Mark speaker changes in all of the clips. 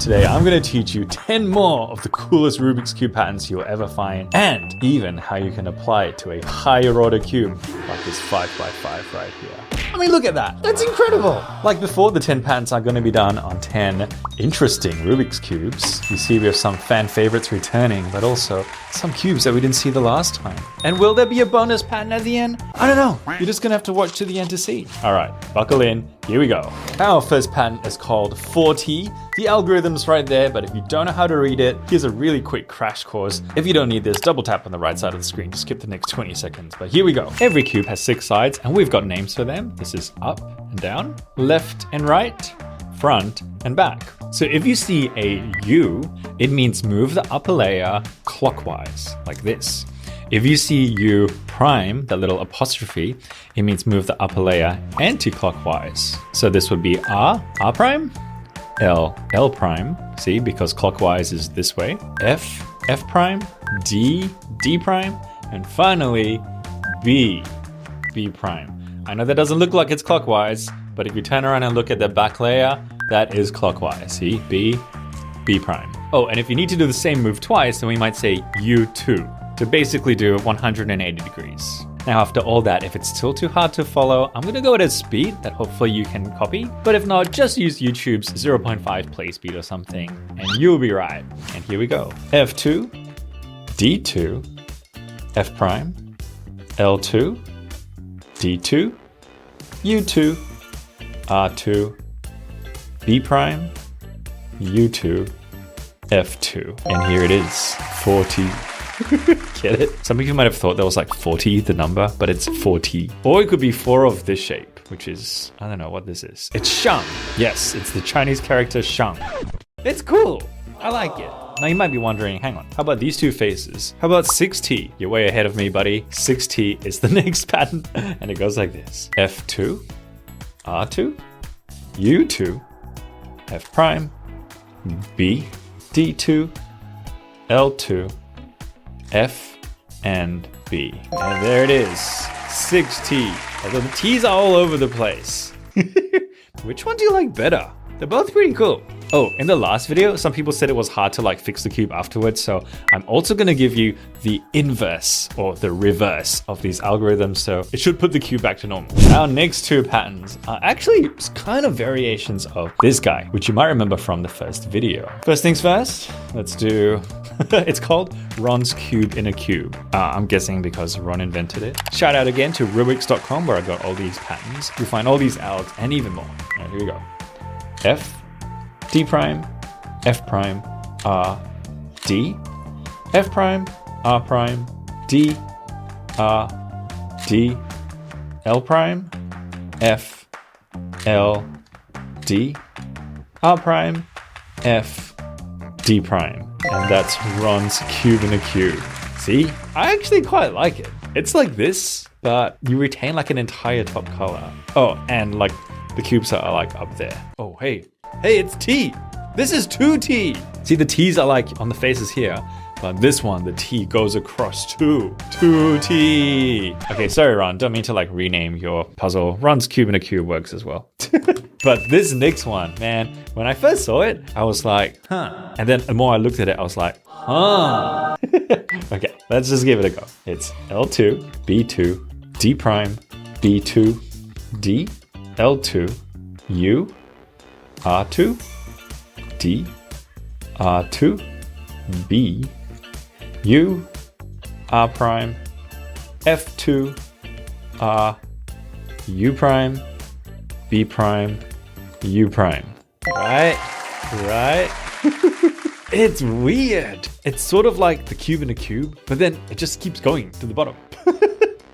Speaker 1: Today I'm going to teach you 10 more of the coolest Rubik's Cube patterns you'll ever find, and even how you can apply it to a higher order cube like this 5x5 right here. I mean, look at that. That's incredible. Like before, the 10 patterns are going to be done on 10 interesting Rubik's Cubes. You see we have some fan favorites returning, but also some cubes that we didn't see the last time. And will there be a bonus pattern at the end? I don't know. You're just going to have to watch to the end to see. All right, buckle in. Here we go. Our first pattern is called 40. The algorithm's right there, but if you don't know how to read it, here's a really quick crash course. If you don't need this, double tap on the right side of the screen to skip the next 20 seconds. But here we go. Every cube has 6 sides, and we've got names for them. This is up and down, left and right, front and back. So if you see a U, it means move the upper layer clockwise, like this. If you see U prime, that little apostrophe, it means move the upper layer anti-clockwise. So this would be R, R prime, L, L prime, see, because clockwise is this way, F, F prime, D, D prime, and finally B, B prime. I know that doesn't look like it's clockwise, but if you turn around and look at the back layer, that is clockwise. See, B, B prime. Oh, and if you need to do the same move twice, then we might say U2 to basically do 180 degrees. Now, after all that, if it's still too hard to follow, I'm gonna go at a speed that hopefully you can copy. But if not, just use YouTube's 0.5 play speed or something, and you'll be right. And here we go. F2, D2, F prime, L2, D2, U2, R2, B prime, U2, F2. And here it is, 40. Get it? Some of you might have thought that was like 40, the number, but it's 40. Or it could be 4 of this shape, which is, I don't know what this is. It's Shang. Yes, it's the Chinese character Shang. It's cool. I like it. Now you might be wondering, hang on, how about these two faces? How about 6T? You're way ahead of me, buddy. 6T is the next pattern, and it goes like this. F2, R2, U2, F prime, B, D2, L2, F, and B. And there it is, 6T. Although the T's are all over the place. Which one do you like better? They're both pretty cool. Oh, in the last video, some people said it was hard to like fix the cube afterwards, so I'm also gonna give you the inverse or the reverse of these algorithms, so it should put the cube back to normal. Our next 2 patterns are actually kind of variations of this guy, which you might remember from the first video. First things first, let's do, it's called Ron's Cube in a Cube. I'm guessing because Ron invented it. Shout out again to Rubik.com where I got all these patterns. You'll find all these out and even more. All right, here we go. F, D prime, F prime, R, D, F prime, R prime, D, R, D, L prime, F, L, D, R prime, F, D prime. And that's Ron's Cube in a Cube. See, I actually quite like it. It's like this, but you retain like an entire top color. Oh, and like the cubes are like up there. Oh, hey, it's T. This is 2T. See, the T's are like on the faces here, but this one, the T goes across 2T. Okay, sorry, Ron, don't mean to like rename your puzzle. Ron's Cube in a Cube works as well. But this next one, man, when I first saw it, I was like, huh. And then the more I looked at it, I was like, huh. Okay, let's just give it a go. It's L2, B2, D prime, B2, D, L2, U, R2, D, R2, B, U, R prime, F2, R, U prime, B prime, U prime. Right? It's weird. It's sort of like the cube in a cube, but then it just keeps going to the bottom.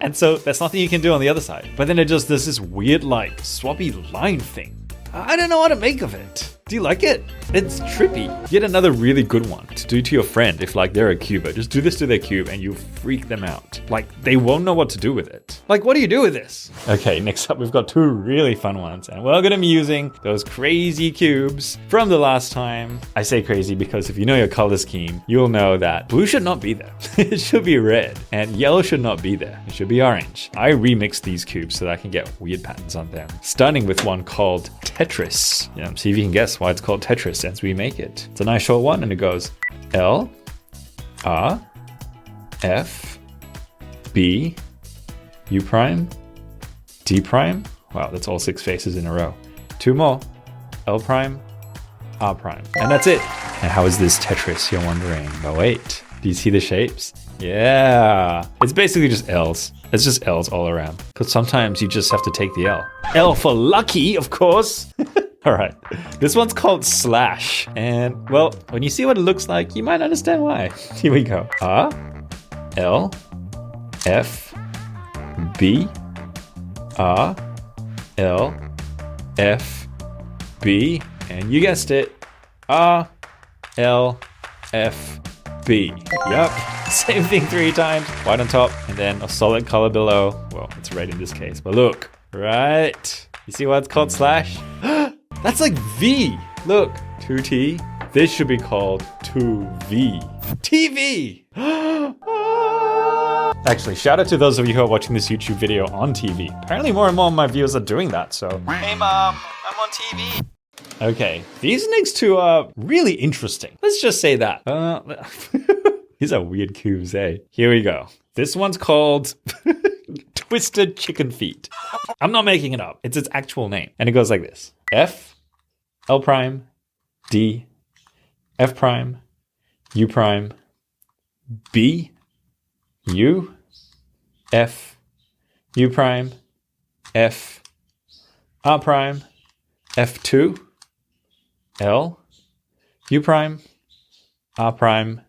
Speaker 1: And so there's nothing you can do on the other side. But then it just does this weird like swappy line thing. I don't know what to make of it. Do you like it? It's trippy. Yet another really good one to do to your friend if like they're a cuber. Just do this to their cube and you freak them out. Like they won't know what to do with it. Like, what do you do with this? Okay, next up we've got 2 really fun ones, and we're gonna be using those crazy cubes from the last time. I say crazy because if you know your color scheme, you'll know that blue should not be there. It should be red, and yellow should not be there. It should be orange. I remixed these cubes so that I can get weird patterns on them. Starting with one called Tetris. See if you can guess That's why it's called Tetris as we make it. It's a nice short one, and it goes L, R, F, B, U prime, D prime. Wow, that's all 6 faces in a row. 2 more, L prime, R prime. And that's it. And how is this Tetris, you're wondering? But wait, do you see the shapes? Yeah, it's basically just L's. It's just L's all around. Because sometimes you just have to take the L. L for lucky, of course. All right, this one's called Slash. And well, when you see what it looks like, you might understand why. Here we go. R, L, F, B, R, L, F, B, and you guessed it, R, L, F, B. Yup, same thing 3 times. White on top, and then a solid color below. Well, it's red in this case, but look, right? You see why it's called Slash? That's like V. Look, 2T. This should be called 2V. TV! Actually, shout out to those of you who are watching this YouTube video on TV. Apparently more and more of my viewers are doing that, so. Hey mom, I'm on TV. Okay, these next 2 are really interesting. Let's just say that. These are weird cubes, eh? Here we go. This one's called Twisted Chicken Feet. I'm not making it up. It's its actual name. And it goes like this. F, L prime, D, F prime, U prime, B, U, F, U prime, F, R prime, F2, L, U prime, R prime,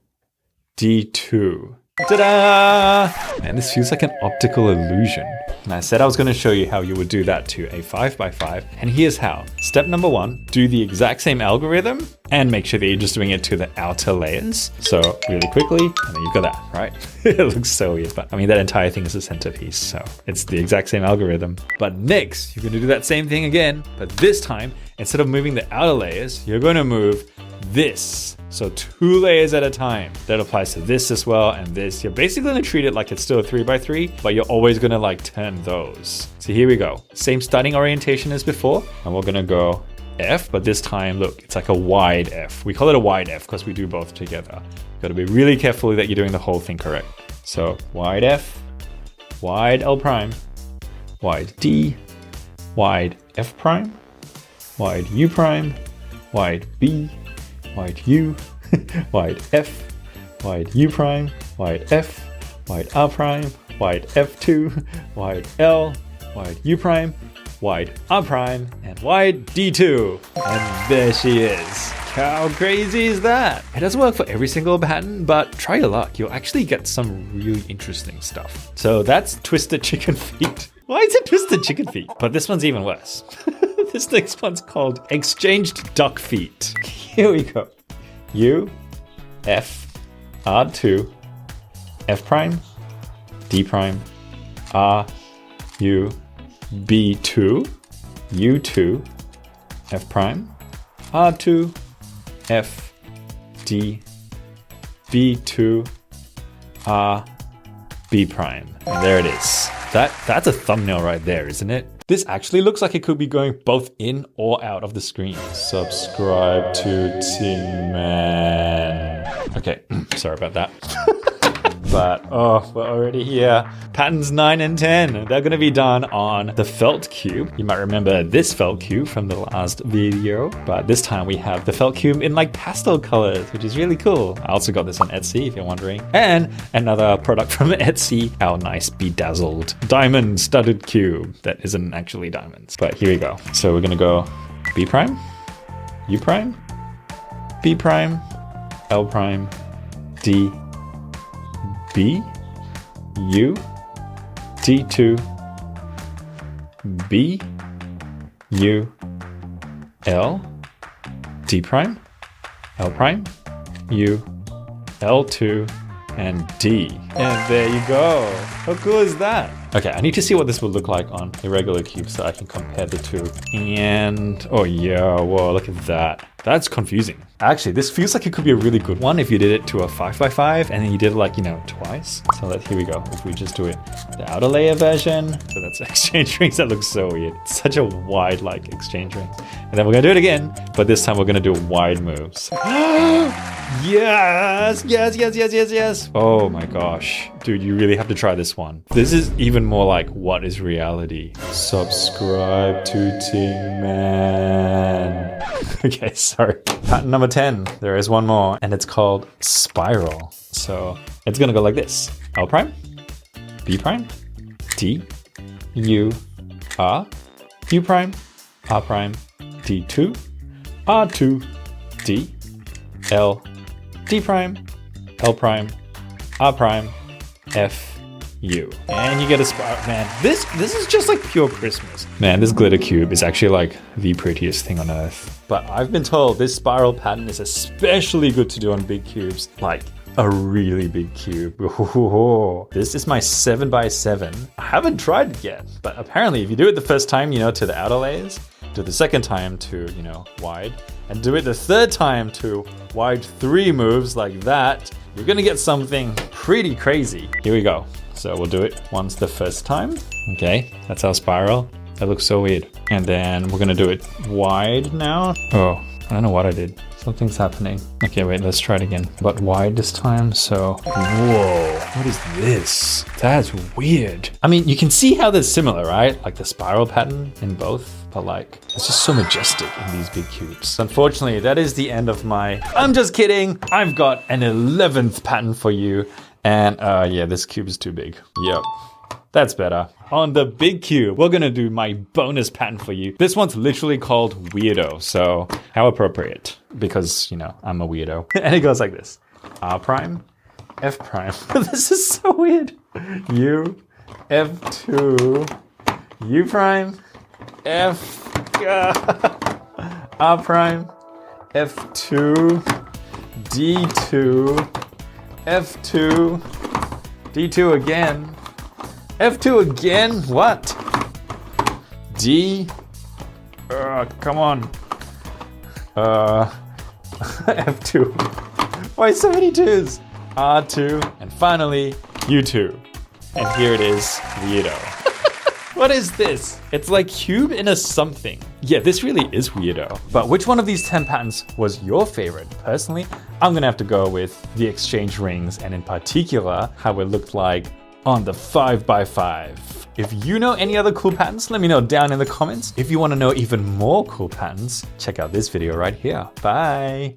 Speaker 1: D2. Ta-da! Man, this feels like an optical illusion. And I said I was going to show you how you would do that to a 5x5, and here's how. Step number 1, do the exact same algorithm and make sure that you're just doing it to the outer layers. So really quickly, and then you've got that, right? It looks so weird, but I mean, that entire thing is a centerpiece, so it's the exact same algorithm. But next, you're going to do that same thing again, but this time, instead of moving the outer layers, you're going to move this. So 2 layers at a time. That applies to this as well, and this. You're basically gonna treat it like it's still a 3x3, but you're always gonna like turn those. So here we go. Same starting orientation as before, and we're gonna go F, but this time, look, it's like a wide F. We call it a wide F because we do both together. Gotta be really careful that you're doing the whole thing correct. So wide F, wide L prime, wide D, wide F prime, wide U prime, wide B, wide U, wide F, wide U prime, wide F, wide R prime, wide F2, wide L, wide U prime, wide R prime, and wide D2. And there she is. How crazy is that? It doesn't work for every single pattern, but try your luck. You'll actually get some really interesting stuff. So that's Twisted Chicken Feet. Why is it Twisted Chicken Feet? But this one's even worse. This next one's called Exchanged Duck Feet. Here we go. U, F, R2, F prime, D prime, R, U, B2, U2, F prime, R2, F, D, B2, R, B prime. And there it is. That's a thumbnail right there, isn't it? This actually looks like it could be going both in or out of the screen. Subscribe to Tin Man. Okay, sorry about that. But, oh, we're already here. Patterns 9 and 10. They're going to be done on the felt cube. You might remember this felt cube from the last video. But this time we have the felt cube in like pastel colors, which is really cool. I also got this on Etsy, if you're wondering. And another product from Etsy, our nice bedazzled diamond studded cube that isn't actually diamonds. But here we go. So we're going to go B prime, U prime, B prime, L prime, D, B, U, D2, B, U, L, D prime, L prime, U, L2, and D. And there you go. How cool is that? Okay, I need to see what this would look like on a regular cube so I can compare the two. And, oh yeah, whoa, look at that. That's confusing. Actually, this feels like it could be a really good one if you did it to a 5x5 and then you did it like, you know, twice. So here we go. If we just do it the outer layer version. So that's exchange rings. That looks so weird. Such a wide like exchange rings. And then we're gonna do it again, but this time we're gonna do wide moves. Yes, yes, yes, yes, yes, yes. Oh my gosh. Dude, you really have to try this one. This is even more like, what is reality? Subscribe to Ting Man. Okay, sorry. Pattern number 10. There is one more, and it's called spiral. So it's gonna go like this. L prime, B prime, D, U, R, U prime, R prime, D2, R2, D, L, D prime, L prime, R prime, F, U. And you get a spiral. Man, this is just like pure Christmas. Man, this glitter cube is actually like the prettiest thing on earth. But I've been told this spiral pattern is especially good to do on big cubes, like a really big cube. This is my 7x7. I haven't tried it yet, but apparently if you do it the first time, you know, to the outer layers, do the second time to, you know, wide, and do it the third time to wide 3 moves like that, you're gonna get something pretty crazy. Here we go. So we'll do it once the first time. Okay, that's our spiral. That looks so weird. And then we're gonna do it wide now. Oh, I don't know what I did. Something's happening. Okay, wait, let's try it again. But wide this time, so... Whoa, what is this? That's weird. I mean, you can see how they're similar, right? Like the spiral pattern in both. But like, it's just so majestic in these big cubes. Unfortunately, that is the end of my... I'm just kidding. I've got an 11th pattern for you. And yeah, this cube is too big. Yep, that's better. On the big cube, we're gonna do my bonus pattern for you. This one's literally called Weirdo. So how appropriate, because, you know, I'm a weirdo. And it goes like this. R prime, F prime. This is so weird. U, F2, U prime, F, R prime, F2, D2, F2, D2 again, F2 again, what? D, come on, F2, why so many 2s? R2, and finally, U2. And here it is, Weirdo. What is this? It's like cube in a something. Yeah, this really is Weirdo. But which one of these 10 patterns was your favorite? Personally, I'm gonna have to go with the exchange rings, and in particular, how it looked like on the 5x5. If you know any other cool patterns, let me know down in the comments. If you wanna know even more cool patterns, check out this video right here. Bye.